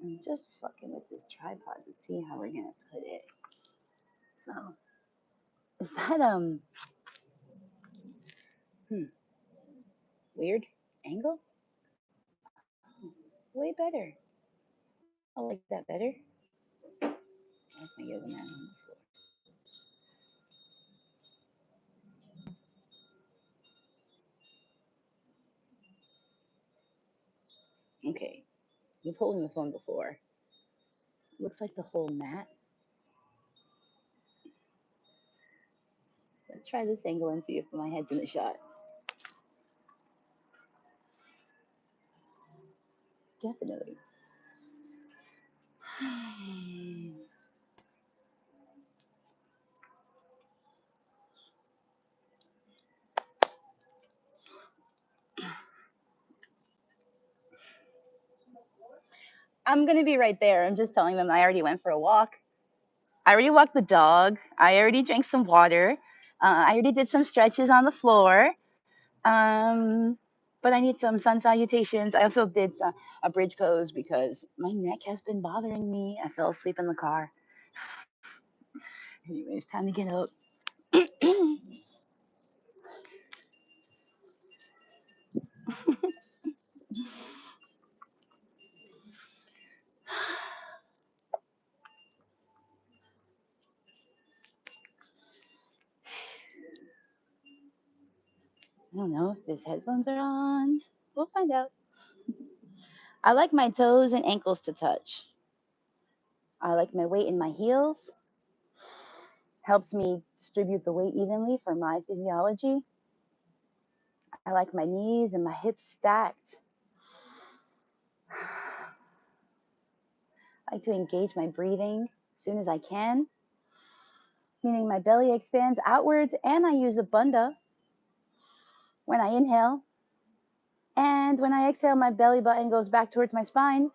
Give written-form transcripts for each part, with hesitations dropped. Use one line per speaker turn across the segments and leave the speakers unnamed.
I'm just fucking with this tripod to see how we're gonna put it. So, is that weird angle? Way better. I like that better. I like my yoga mat on the floor. Okay, I was holding the phone before. Looks like the whole mat. Let's try this angle and see if my head's in the shot. Definitely. I'm gonna be right there. I'm just telling them I already went for a walk. I already walked the dog. I already drank some water. I already did some stretches on the floor. Um, but I need some sun salutations. I also did a bridge pose because my neck has been bothering me. I fell asleep in the car. Anyways, time to get up. I don't know if these headphones are on. We'll find out. I like my toes and ankles to touch. I like my weight in my heels. Helps me distribute the weight evenly for my physiology. I like my knees and my hips stacked. I like to engage my breathing as soon as I can, meaning my belly expands outwards and I use a bandha when I inhale. And when I exhale, my belly button goes back towards my spine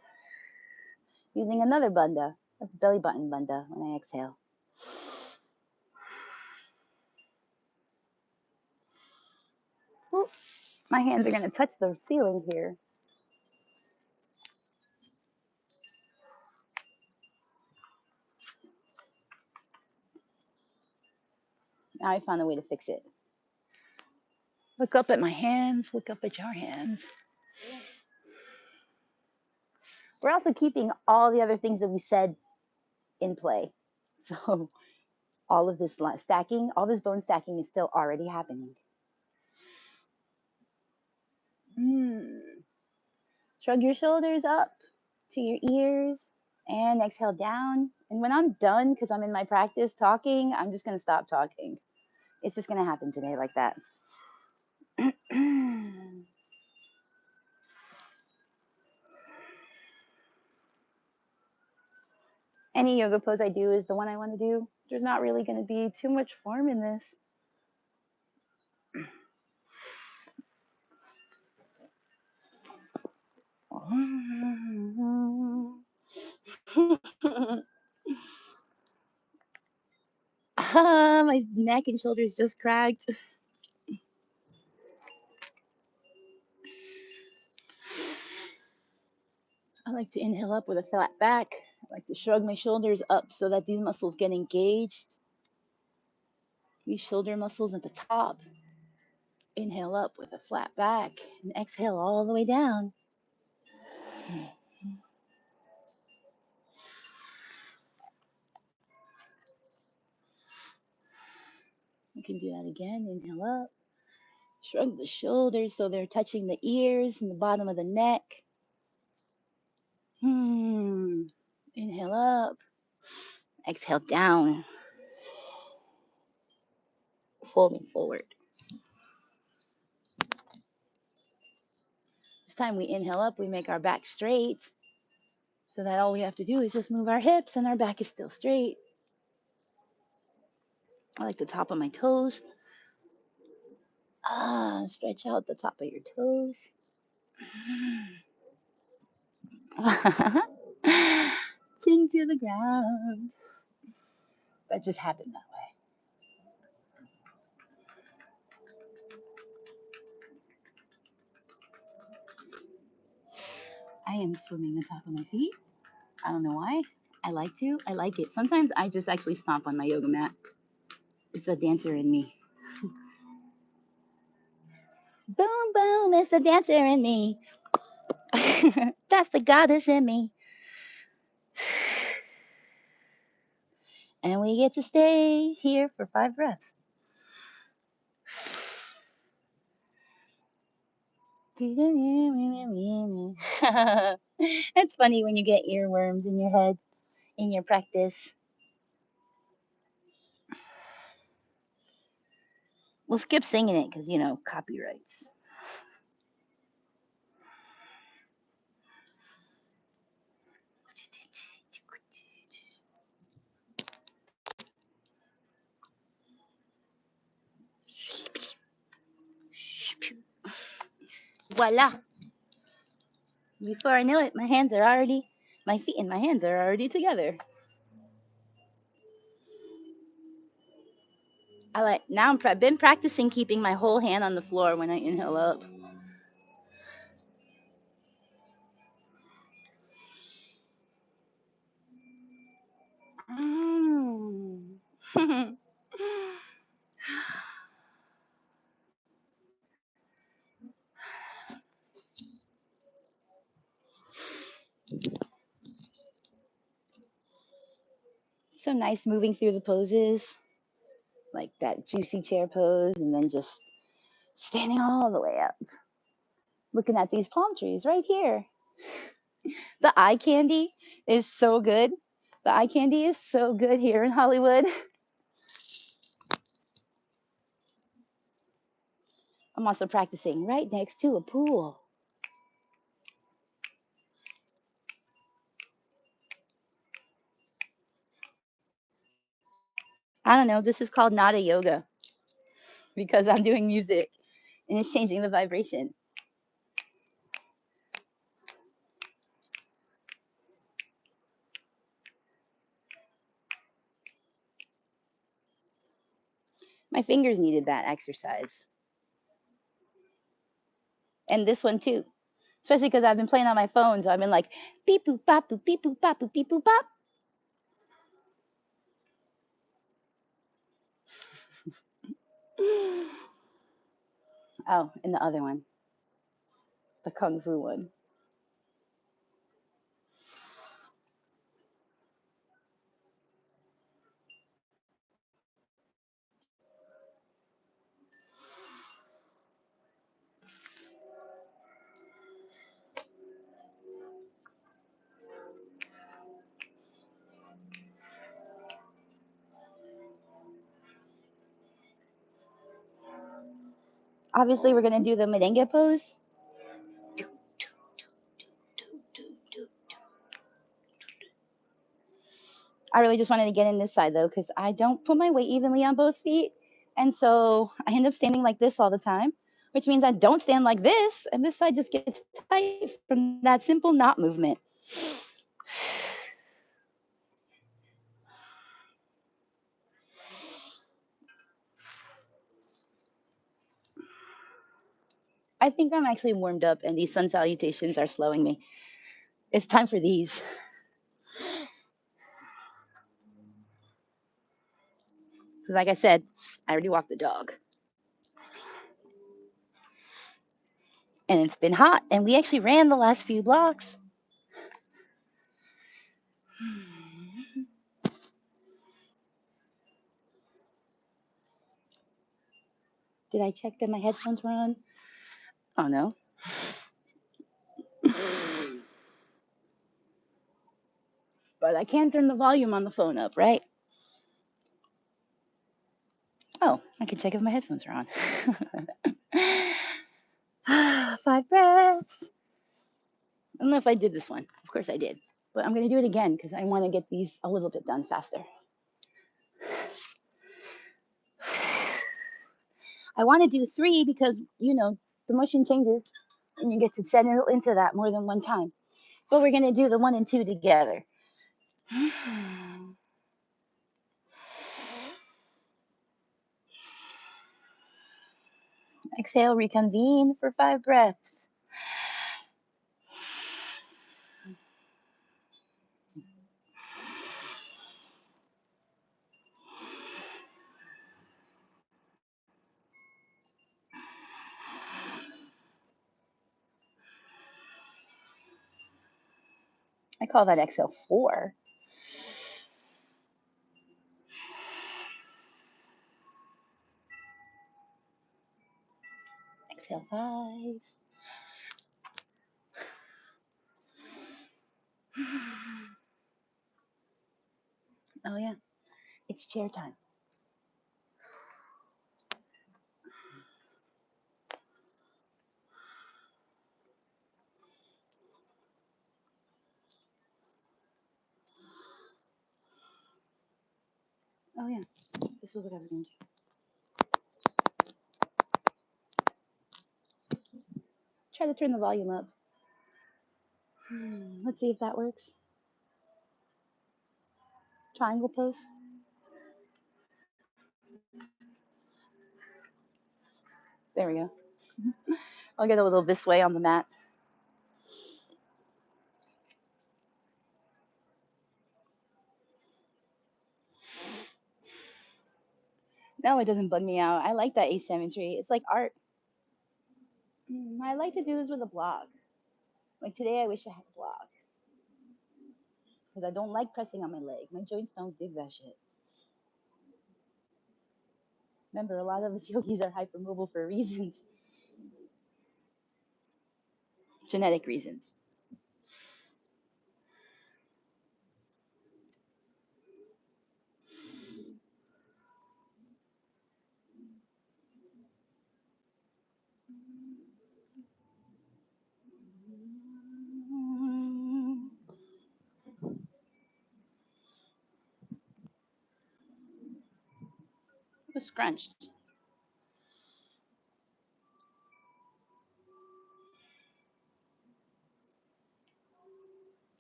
using another bandha. That's belly button bandha when I exhale. Ooh, my hands are going to touch the ceiling here. Now I found a way to fix it. Look up at my hands, look up at your hands. We're also keeping all the other things that we said in play. So all of this stacking, all this bone stacking is still already happening. Shrug your shoulders up to your ears and exhale down. And when I'm done, because I'm in my practice talking, I'm just going to stop talking. It's just going to happen today like that. Any yoga pose I do is the one I want to do. There's not really going to be too much form in this. My neck and shoulders just cracked. I like to inhale up with a flat back. I like to shrug my shoulders up so that these muscles get engaged. These shoulder muscles at the top. Inhale up with a flat back and exhale all the way down. You can do that again. Inhale up. Shrug the shoulders so they're touching the ears and the bottom of the neck. Inhale up. Exhale down. Folding forward. This time we inhale up, we make our back straight. So that all we have to do is just move our hips and our back is still straight. I like the top of my toes. Stretch out the top of your toes. Chin to the ground. That just happened that way. I am swimming the top of my feet. I don't know why. I like it. Sometimes I just actually stomp on my yoga mat. It's the dancer in me. Boom, boom, it's the dancer in me. That's the goddess in me. And we get to stay here for 5 breaths. It's funny when you get earworms in your head in your practice. We'll skip singing it because, copyrights. Voila. Before I know it, my feet and my hands are already together. Now I've been practicing keeping my whole hand on the floor when I inhale up. So nice moving through the poses, like that juicy chair pose, and then just standing all the way up, looking at these palm trees right here. The eye candy is so good. The eye candy is so good here in Hollywood. I'm also practicing right next to a pool. I don't know, this is called nada yoga because I'm doing music and it's changing the vibration. My fingers needed that exercise. And this one too. Especially because I've been playing on my phone, so I've been like beep boop bop boop beep boop bop boop beep boop bop. Oh, and the other one, the kung fu one. Obviously, we're gonna do the merengue pose. I really just wanted to get in this side though, because I don't put my weight evenly on both feet. And so I end up standing like this all the time, which means I don't stand like this. And this side just gets tight from that simple knot movement. I think I'm actually warmed up and these sun salutations are slowing me. It's time for these. Like I said, I already walked the dog. And it's been hot. And we actually ran the last few blocks. Did I check that my headphones were on? Oh no. But I can turn the volume on the phone up, right? Oh, I can check if my headphones are on. 5 breaths. I don't know if I did this one. Of course I did. But I'm going to do it again because I want to get these a little bit done faster. I want to do 3 because, the motion changes and you get to settle into that more than one time. But we're going to do the 1 and 2 together. Exhale, reconvene for 5 breaths. I call that exhale 4. Exhale 5. Oh yeah, it's chair time. Oh yeah, this is what I was going to do. Try to turn the volume up. Let's see if that works. Triangle pose. There we go. I'll get a little this way on the mat. No, it doesn't bug me out. I like that asymmetry. It's like art. I like to do this with a block. Like today, I wish I had a block. Because I don't like pressing on my leg. My joints don't dig that shit. Remember, a lot of us yogis are hypermobile for reasons. Genetic reasons. It was scrunched.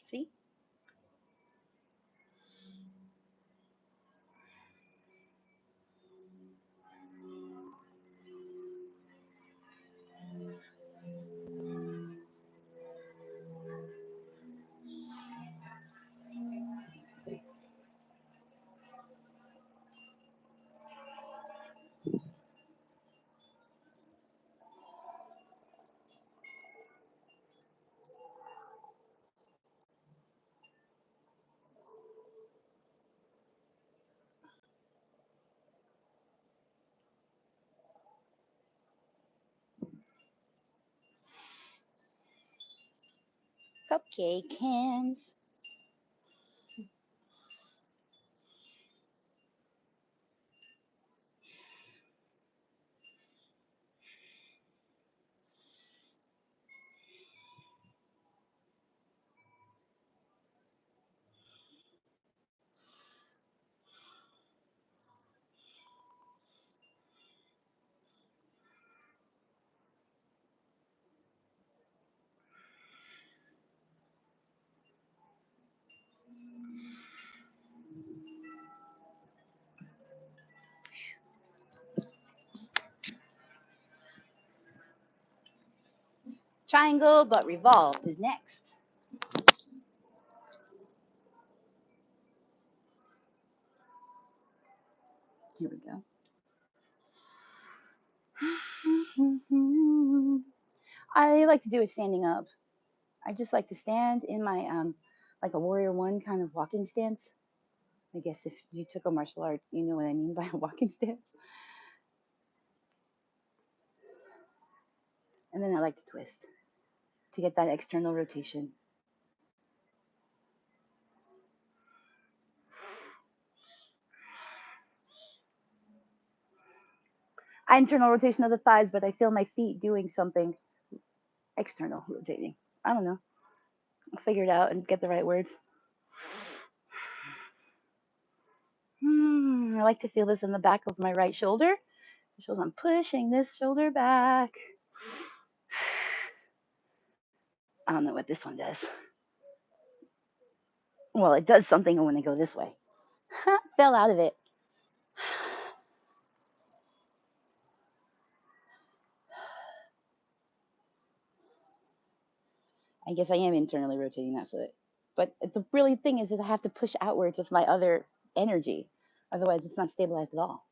See? Cupcake hands. Triangle but revolved is next. Here we go. I like to do it standing up. I just like to stand in my like a warrior one kind of walking stance. I guess if you took a martial art, you know what I mean by a walking stance. And then I like to twist to get that external rotation. Internal rotation of the thighs, but I feel my feet doing something external rotating. I don't know. I'll figure it out and get the right words. I like to feel this in the back of my right shoulder. It shows I'm pushing this shoulder back. I don't know what this one does. Well, it does something when I go this way. Fell out of it. I guess I am internally rotating that foot. But the really thing is I have to push outwards with my other energy. Otherwise, it's not stabilized at all.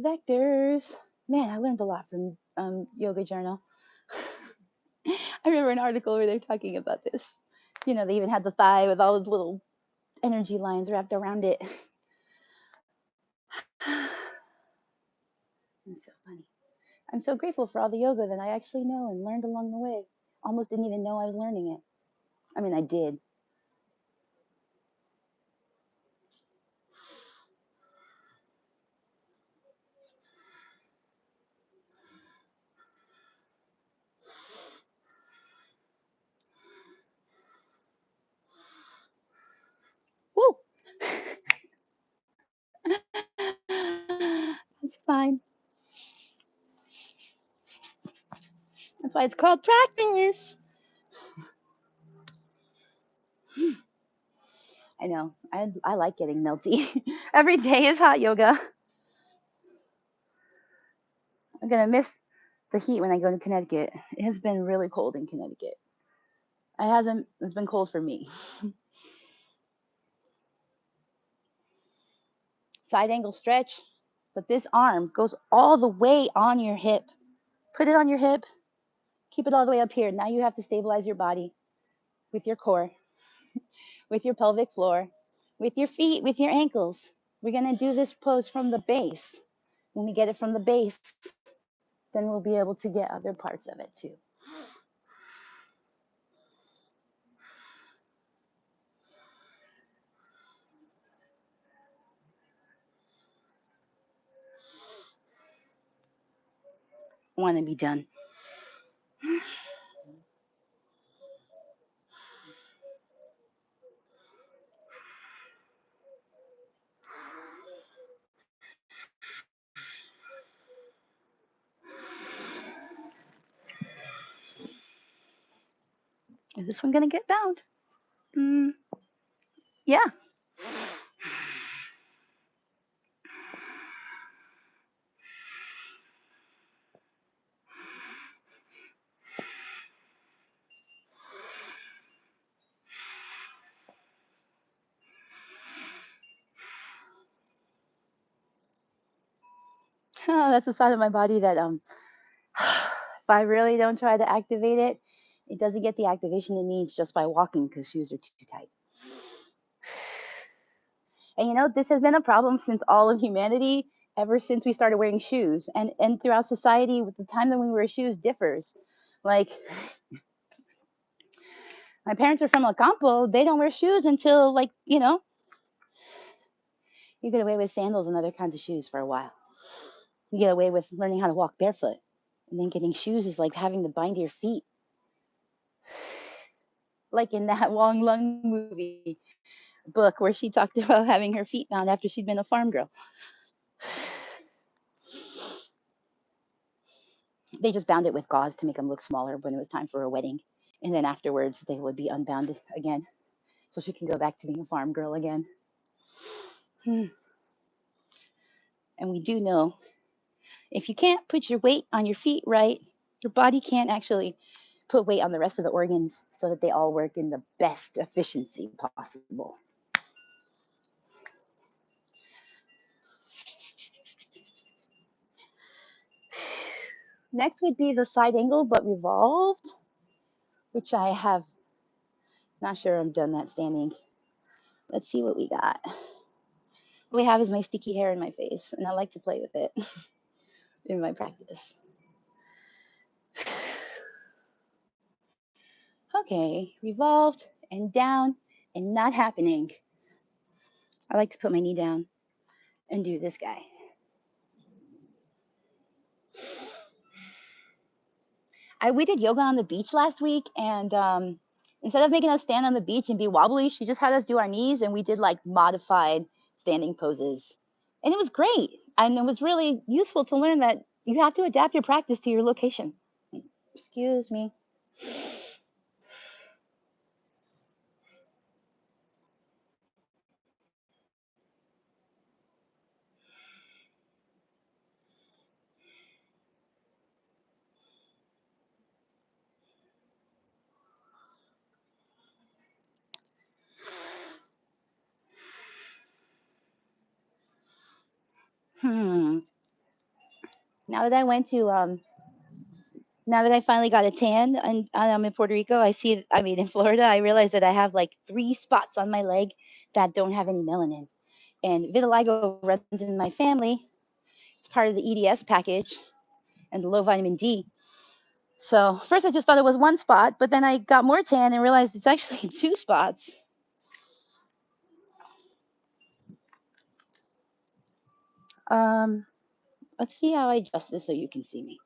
Vectors. Man, I learned a lot from Yoga Journal. I remember an article where they're talking about this. You know, they even had the thigh with all those little energy lines wrapped around it. It's so funny. I'm so grateful for all the yoga that I actually know and learned along the way. Almost didn't even know I was learning it. I mean, I did. Woo! It's fine. That's why it's called practice. I know. I like getting melty. Every day is hot yoga. I'm gonna miss the heat when I go to Connecticut. It has been really cold in Connecticut. It hasn't. It's been cold for me. Side angle stretch, but this arm goes all the way on your hip. Put it on your hip. Keep it all the way up here. Now you have to stabilize your body with your core, with your pelvic floor, with your feet, with your ankles. We're gonna do this pose from the base. When we get it from the base, then we'll be able to get other parts of it too. Want to be done. Is this one gonna get bound? Yeah. Oh, that's the side of my body that if I really don't try to activate it, it doesn't get the activation it needs just by walking because shoes are too tight. And you know, this has been a problem since all of humanity, ever since we started wearing shoes. And throughout society, with the time that we wear shoes differs. Like my parents are from El Campo, they don't wear shoes until like, you know, you get away with sandals and other kinds of shoes for a while. You get away with learning how to walk barefoot. And then getting shoes is like having to bind your feet. Like in that Wong Lung movie book where she talked about having her feet bound after she'd been a farm girl. They just bound it with gauze to make them look smaller when it was time for a wedding. And then afterwards, they would be unbound again so she can go back to being a farm girl again. And we do know if you can't put your weight on your feet right, your body can't actually put weight on the rest of the organs so that they all work in the best efficiency possible. Next would be the side angle but revolved, which I have not sure I'm done that standing. Let's see what we got. What we have is my sticky hair in my face, and I like to play with it in my practice. Okay, revolved and down and not happening. I like to put my knee down and do this guy. We did yoga on the beach last week, and instead of making us stand on the beach and be wobbly, she just had us do our knees, and we did like modified standing poses, and it was great. And it was really useful to learn that you have to adapt your practice to your location. Excuse me. Now that I went to Now that I finally got a tan and I'm in Puerto Rico, I mean, in Florida, I realized that I have like 3 spots on my leg that don't have any melanin. And vitiligo runs in my family. It's part of the EDS package and the low vitamin D. So first I just thought it was 1 spot, but then I got more tan and realized it's actually 2 spots. Let's see how I adjust this so you can see me.